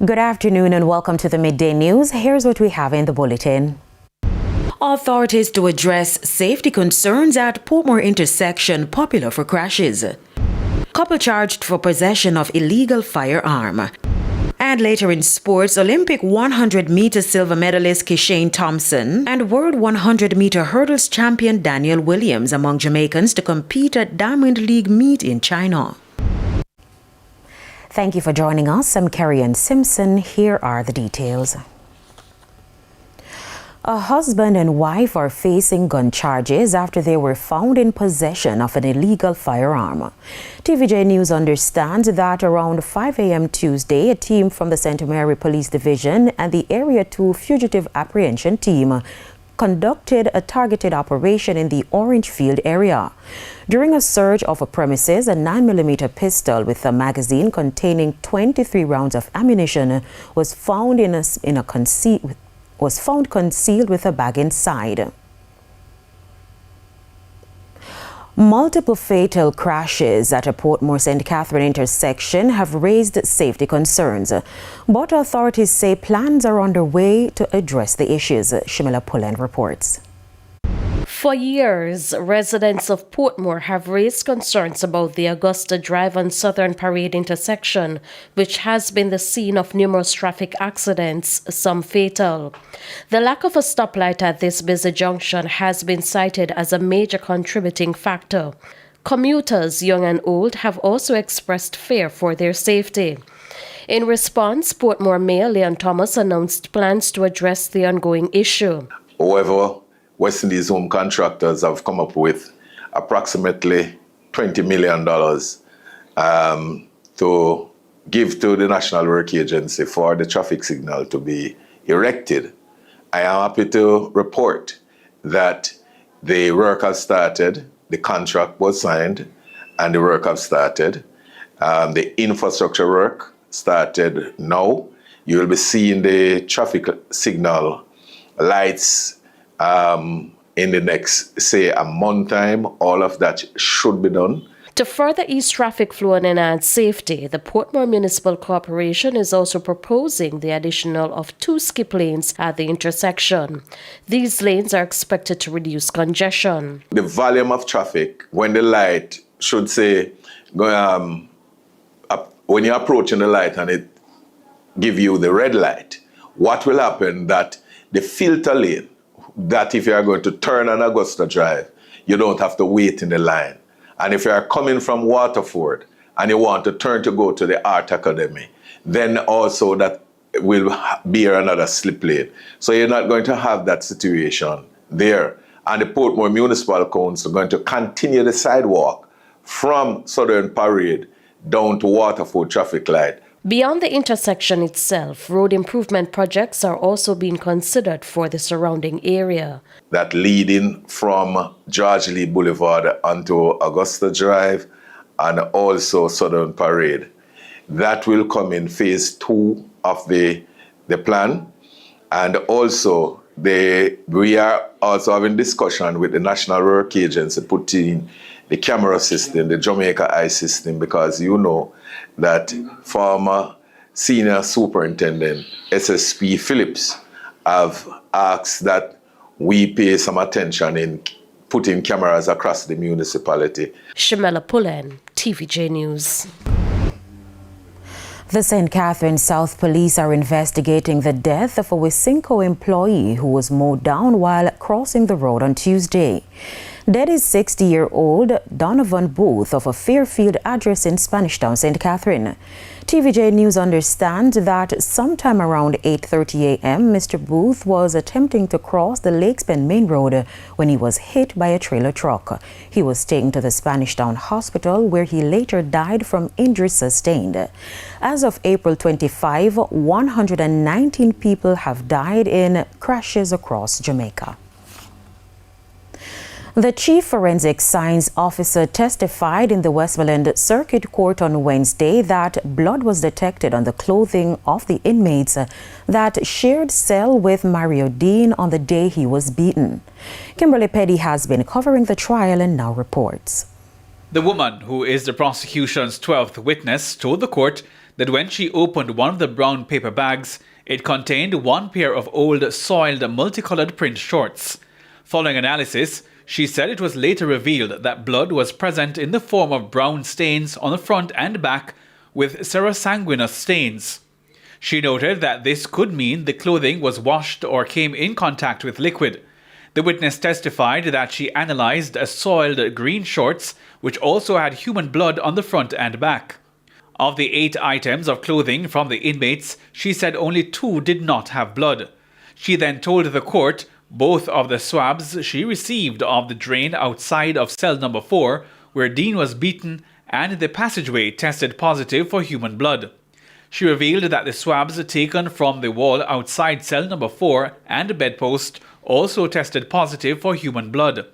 Good afternoon and welcome to the Midday News. Here's what we have in the bulletin. Authorities to address safety concerns at Portmore intersection popular for crashes. Couple charged for possession of illegal firearm. And later in sports, Olympic 100-meter silver medalist Kishane Thompson and World 100-meter hurdles champion Daniel Williams among Jamaicans to compete at Diamond League meet in China. Thank you for joining us. I'm Carrie-Ann Simpson. Here are the details. A husband and wife are facing gun charges after they were found in possession of an illegal firearm. TVJ News understands that around 5 a.m. Tuesday, a team from the St. Mary Police Division and the Area 2 Fugitive Apprehension Team conducted a targeted operation in the Orange Field area. During a search of a premises, a 9mm pistol with a magazine containing 23 rounds of ammunition was found concealed with a bag inside. Multiple fatal crashes at a Portmore St. Catherine intersection have raised safety concerns, but authorities say plans are underway to address the issues. Shimela Pullen reports. For years, residents of Portmore have raised concerns about the Augusta Drive and Southern Parade intersection, which has been the scene of numerous traffic accidents, some fatal. The lack of a stoplight at this busy junction has been cited as a major contributing factor. Commuters, young and old, have also expressed fear for their safety. In response, Portmore Mayor Leon Thomas announced plans to address the ongoing issue. However, West Indies home contractors have come up with approximately $20 million to give to the National Work Agency for the traffic signal to be erected. I am happy to report that the work has started, the contract was signed, and the work has started. The infrastructure work started now. You will be seeing the traffic signal lights in the next, say, a month time. All of that should be done. To further ease traffic flow and enhance safety, the Portmore Municipal Corporation is also proposing the additional of 2 skip lanes at the intersection. These lanes are expected to reduce congestion. The volume of traffic, when the light should say, when you're approaching the light and it give you the red light, what will happen that the filter lane, that if you are going to turn on Augusta Drive, you don't have to wait in the line. And if you are coming from Waterford and you want to turn to go to the Art Academy, then also that will be another slip lane. So you're not going to have that situation there. And the Portmore Municipal Council are going to continue the sidewalk from Southern Parade down to Waterford traffic light. Beyond the intersection itself, road improvement projects are also being considered for the surrounding area. That leading from George Lee Boulevard onto Augusta Drive and also Southern Parade. That will come in phase 2 of the plan. And also, we are also having discussion with the National Work Agency putting the camera system, the Jamaica Eye system, because you know that former Senior Superintendent SSP Phillips have asked that we pay some attention in putting cameras across the municipality. Shimela Pullen, TVJ News. The St. Catherine South Police are investigating the death of a Wisynco employee who was mowed down while crossing the road on Tuesday. Dead is 60-year-old Donovan Booth of a Fairfield address in Spanish Town, St. Catherine. TVJ News understands that sometime around 8:30 a.m., Mr. Booth was attempting to cross the Lakespen Main Road when he was hit by a trailer truck. He was taken to the Spanish Town Hospital, where he later died from injuries sustained. As of April 25, 119 people have died in crashes across Jamaica. The Chief Forensic Science Officer testified in the Westmoreland Circuit Court on Wednesday that blood was detected on the clothing of the inmates that shared cell with Mario Deane on the day he was beaten. Kimberly Petty has been covering the trial and now reports. The woman, who is the prosecution's 12th witness, told the court that when she opened one of the brown paper bags, it contained one pair of old, soiled, multicolored print shorts. Following analysis, she said it was later revealed that blood was present in the form of brown stains on the front and back with serosanguinous stains. She noted that this could mean the clothing was washed or came in contact with liquid. The witness testified that she analyzed a soiled green shorts, which also had human blood on the front and back. Of the 8 items of clothing from the inmates, she said only 2 did not have blood. She then told the court both of the swabs she received of the drain outside of cell number 4, where Deane was beaten, and the passageway tested positive for human blood. She revealed that the swabs taken from the wall outside cell number 4 and the bedpost also tested positive for human blood.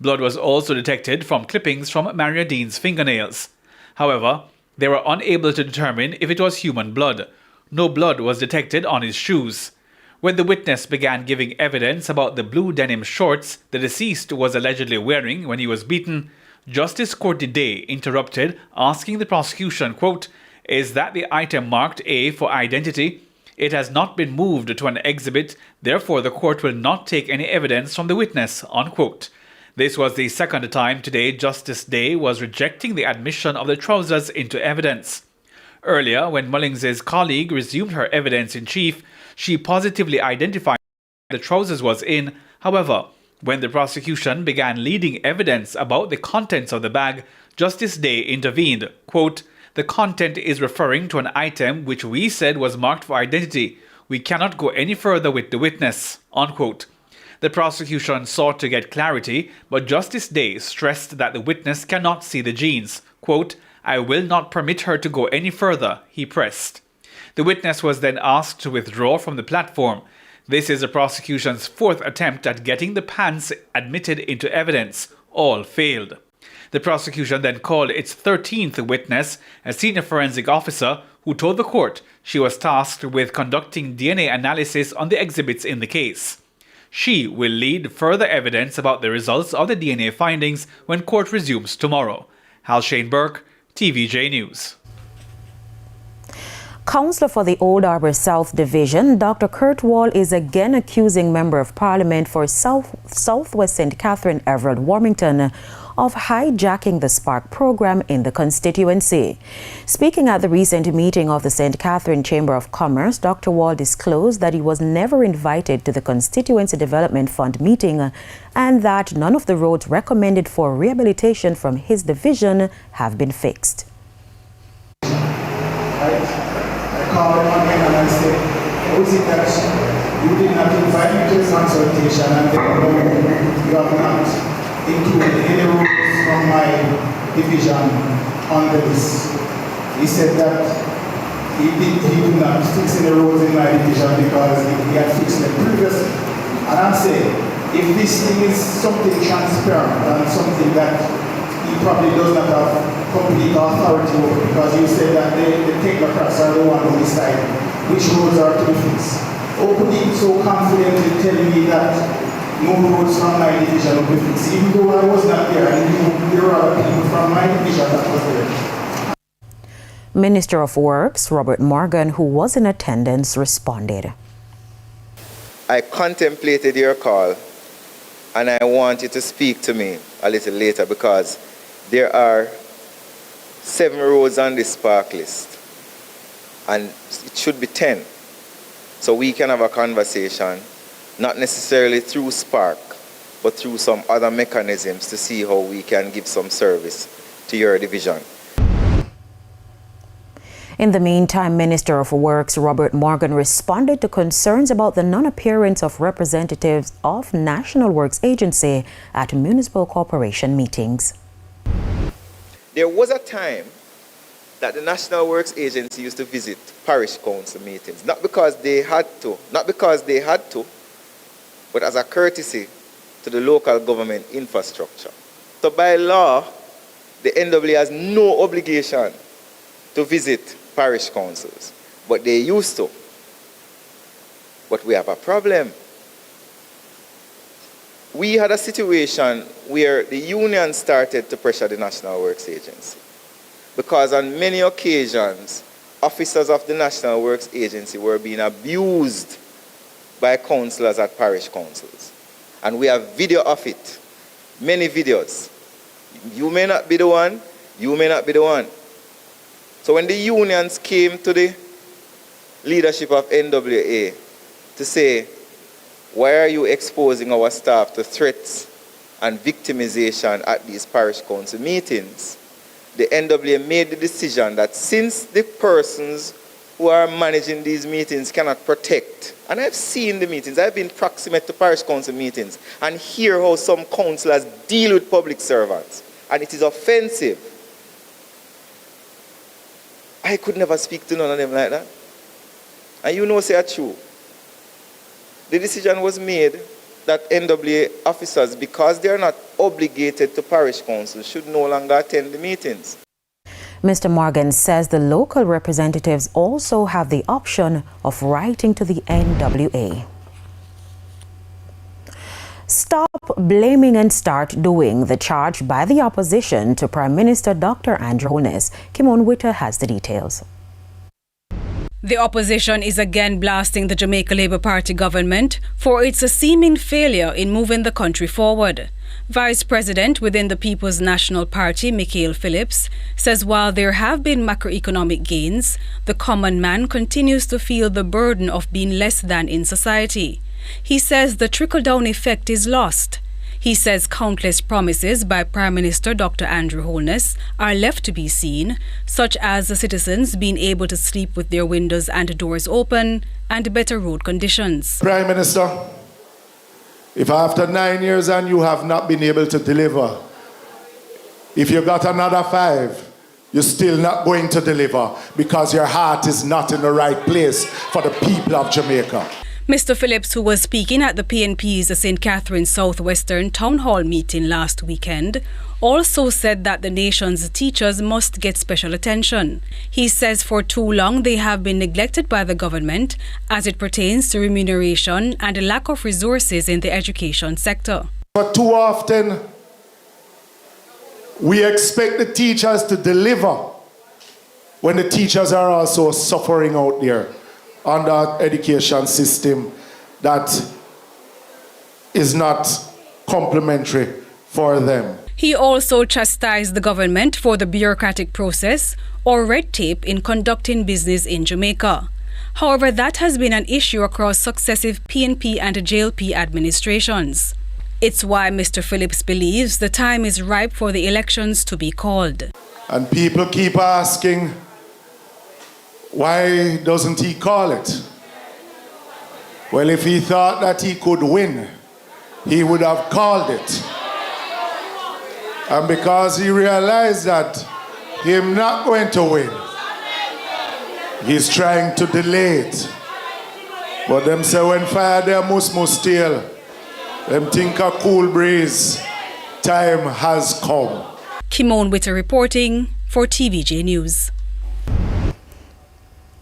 Blood was also detected from clippings from Maria Deane's fingernails. However, they were unable to determine if it was human blood. No blood was detected on his shoes. When the witness began giving evidence about the blue denim shorts the deceased was allegedly wearing when he was beaten, Justice Midday interrupted, asking the prosecution, quote, "Is that the item marked A for identity? It has not been moved to an exhibit, therefore the court will not take any evidence from the witness," unquote. This was the second time today Justice Day was rejecting the admission of the trousers into evidence. Earlier, when Mullings's colleague resumed her evidence-in-chief, she positively identified the trousers was in. However, when the prosecution began leading evidence about the contents of the bag, Justice Day intervened, quote, "The content is referring to an item which we said was marked for identity. We cannot go any further with the witness," unquote. The prosecution sought to get clarity, but Justice Day stressed that the witness cannot see the jeans. Quote, "I will not permit her to go any further," he pressed. The witness was then asked to withdraw from the platform. This is the prosecution's 4th attempt at getting the pants admitted into evidence. All failed. The prosecution then called its 13th witness, a senior forensic officer, who told the court she was tasked with conducting DNA analysis on the exhibits in the case. She will lead further evidence about the results of the DNA findings when court resumes tomorrow. Hal Shane Burke, TVJ News. Councillor for the Old Harbour South Division, Dr. Kurt Wall, is again accusing Member of Parliament for Southwest St. Catherine Everett Warmington of hijacking the Spark program in the constituency. Speaking at the recent meeting of the St. Catherine Chamber of Commerce, Dr. Wall disclosed that he was never invited to the Constituency Development Fund meeting and that none of the roads recommended for rehabilitation from his division have been fixed. I called him again and I said, "How is it that you did not invite me to the consultation and then you have not included any rules from my division on the list?" He said that he did not fix any roads in my division because he had fixed them previously. And I'm saying, if this thing is something transparent and something that he probably does not have complete authority over, because you said that the technocrats are the one who decide which roads are to be fixed. How could he so confidently tell me that no roads from my division will be fixed, even though I was not there and there were other people from my division that was there? Minister of Works Robert Morgan, who was in attendance, responded. I contemplated your call and I want you to speak to me a little later because there are 7 roads on this Spark list and it should be 10. So we can have a conversation, not necessarily through Spark, but through some other mechanisms to see how we can give some service to your division. In the meantime, Minister of Works Robert Morgan responded to concerns about the non-appearance of representatives of National Works Agency at municipal corporation meetings. There was a time that the National Works Agency used to visit parish council meetings, not because they had to, but as a courtesy to the local government infrastructure. So by law, the NWA has no obligation to visit parish councils, but they used to. But we have a problem. We had a situation where the union started to pressure the National Works Agency because on many occasions officers of the National Works Agency were being abused by councillors at parish councils. And we have video of it, many videos. You may not be the one, you may not be the one. So when the unions came to the leadership of NWA to say, why are you exposing our staff to threats and victimization at these parish council meetings, the NWA made the decision that since the persons who are managing these meetings cannot protect, and I've seen the meetings, I've been proximate to parish council meetings and hear how some councillors deal with public servants, and it is offensive. I could never speak to none of them like that. And you know, say it's true. The decision was made that NWA officers, because they are not obligated to parish councils, should no longer attend the meetings. Mr. Morgan says the local representatives also have the option of writing to the NWA. Stop blaming and start doing, the charge by the opposition to Prime Minister Dr. Andrew Holness. Kimon Witter has the details. The opposition is again blasting the Jamaica Labour Party government for its seeming failure in moving the country forward. Vice President within the People's National Party, Michael Phillips, says while there have been macroeconomic gains, the common man continues to feel the burden of being less than in society. He says the trickle-down effect is lost. He says countless promises by Prime Minister Dr. Andrew Holness are left to be seen, such as the citizens being able to sleep with their windows and doors open and better road conditions. Prime Minister, if after 9 years and you have not been able to deliver, if you got another 5, you're still not going to deliver because your heart is not in the right place for the people of Jamaica. Mr. Phillips, who was speaking at the PNP's St. Catherine's Southwestern Town Hall meeting last weekend, also said that the nation's teachers must get special attention. He says for too long they have been neglected by the government as it pertains to remuneration and a lack of resources in the education sector. But too often, we expect the teachers to deliver when the teachers are also suffering out there under our education system that is not complementary for them. He also chastised the government for the bureaucratic process or red tape in conducting business in Jamaica. However, that has been an issue across successive PNP and JLP administrations. It's why Mr. Phillips believes the time is ripe for the elections to be called. And people keep asking, why doesn't he call it? Well, if he thought that he could win, he would have called it. And because he realized that him not going to win, he's trying to delay it. But them say when fire there must steal, them think a cool breeze. Time has come. Kimon Witter reporting for TVJ News.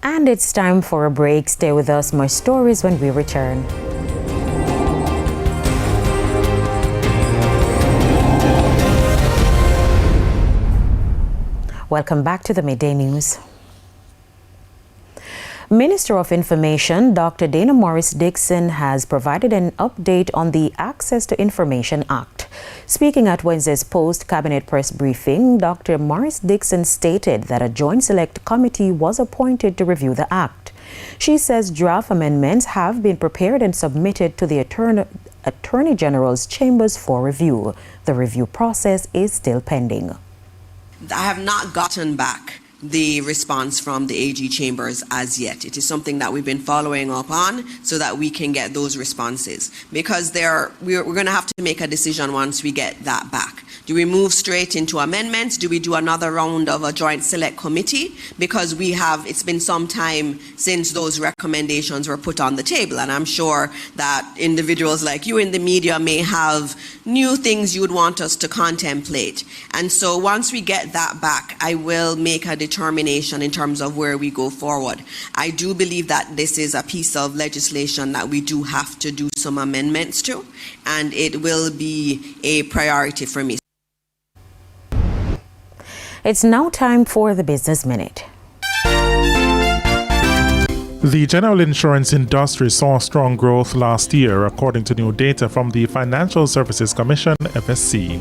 And it's time for a break. Stay with us. More stories when we return. Welcome back to the Midday News. Minister of Information Dr. Deane Morris-Dixon has provided an update on the Access to Information Act. Speaking at Wednesday's post-cabinet press briefing, Dr. Morris-Dixon stated that a joint select committee was appointed to review the act. She says draft amendments have been prepared and submitted to the Attorney General's chambers for review. The review process is still pending. I have not gotten back the response from the AG chambers as yet. It is something that we've been following up on so that we can get those responses, because we're going to have to make a decision once we get that back. Do we move straight into amendments? Do we do another round of a joint select committee? Because it's been some time since those recommendations were put on the table, and I'm sure that individuals like you in the media may have new things you would want us to contemplate. And so once we get that back, I will make a determination in terms of where we go forward. I do believe that this is a piece of legislation that we do have to do some amendments to, and it will be a priority for me. It's now time for the Business Minute. The general insurance industry saw strong growth last year, according to new data from the Financial Services Commission, FSC.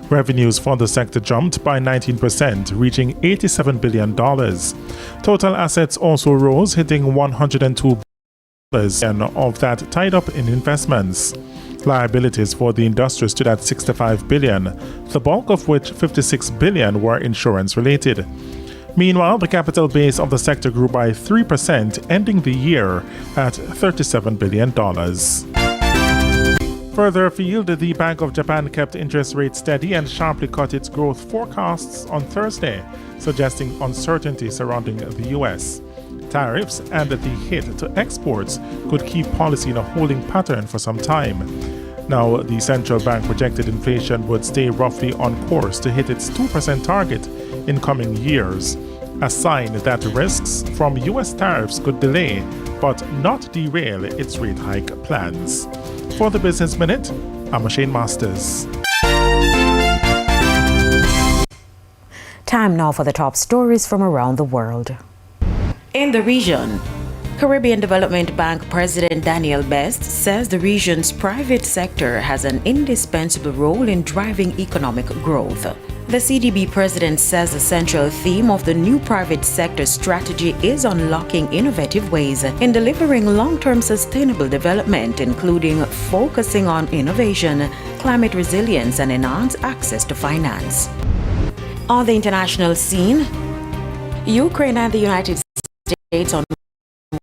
Revenues for the sector jumped by 19%, reaching $87 billion. Total assets also rose, hitting $102 billion, and of that tied up in investments. Liabilities for the industry stood at $65 billion, the bulk of which $56 billion were insurance-related. Meanwhile, the capital base of the sector grew by 3%, ending the year at $37 billion. Further afield, the Bank of Japan kept interest rates steady and sharply cut its growth forecasts on Thursday, suggesting uncertainty surrounding the U.S. Tariffs and the hit to exports could keep policy in a holding pattern for some time. Now, the central bank projected inflation would stay roughly on course to hit its 2% target in coming years, a sign that risks from U.S. tariffs could delay but not derail its rate hike plans. For the Business Minute, I'm Shane Masters. Time now for the top stories from around the world. In the region, Caribbean Development Bank President Daniel Best says the region's private sector has an indispensable role in driving economic growth. The CDB president says the central theme of the new private sector strategy is unlocking innovative ways in delivering long-term sustainable development, including focusing on innovation, climate resilience, and enhanced access to finance. On the international scene, Ukraine and the United States on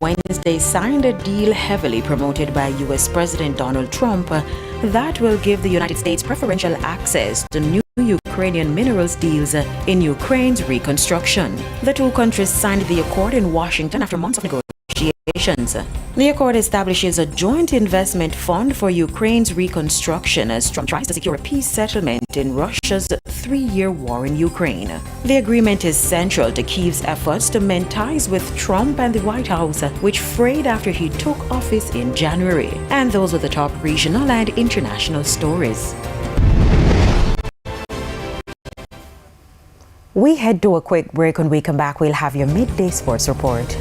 Wednesday signed a deal heavily promoted by U.S. President Donald Trump that will give the United States preferential access to new Ukrainian minerals deals in Ukraine's reconstruction. The two countries signed the accord in Washington after months of negotiations. The accord establishes a joint investment fund for Ukraine's reconstruction as Trump tries to secure a peace settlement in Russia's 3-year war in Ukraine. The agreement is central to Kyiv's efforts to mend ties with Trump and the White House, which frayed after he took office in January. And those were the top regional and international stories. We head to a quick break. When we come back, we'll have your midday sports report.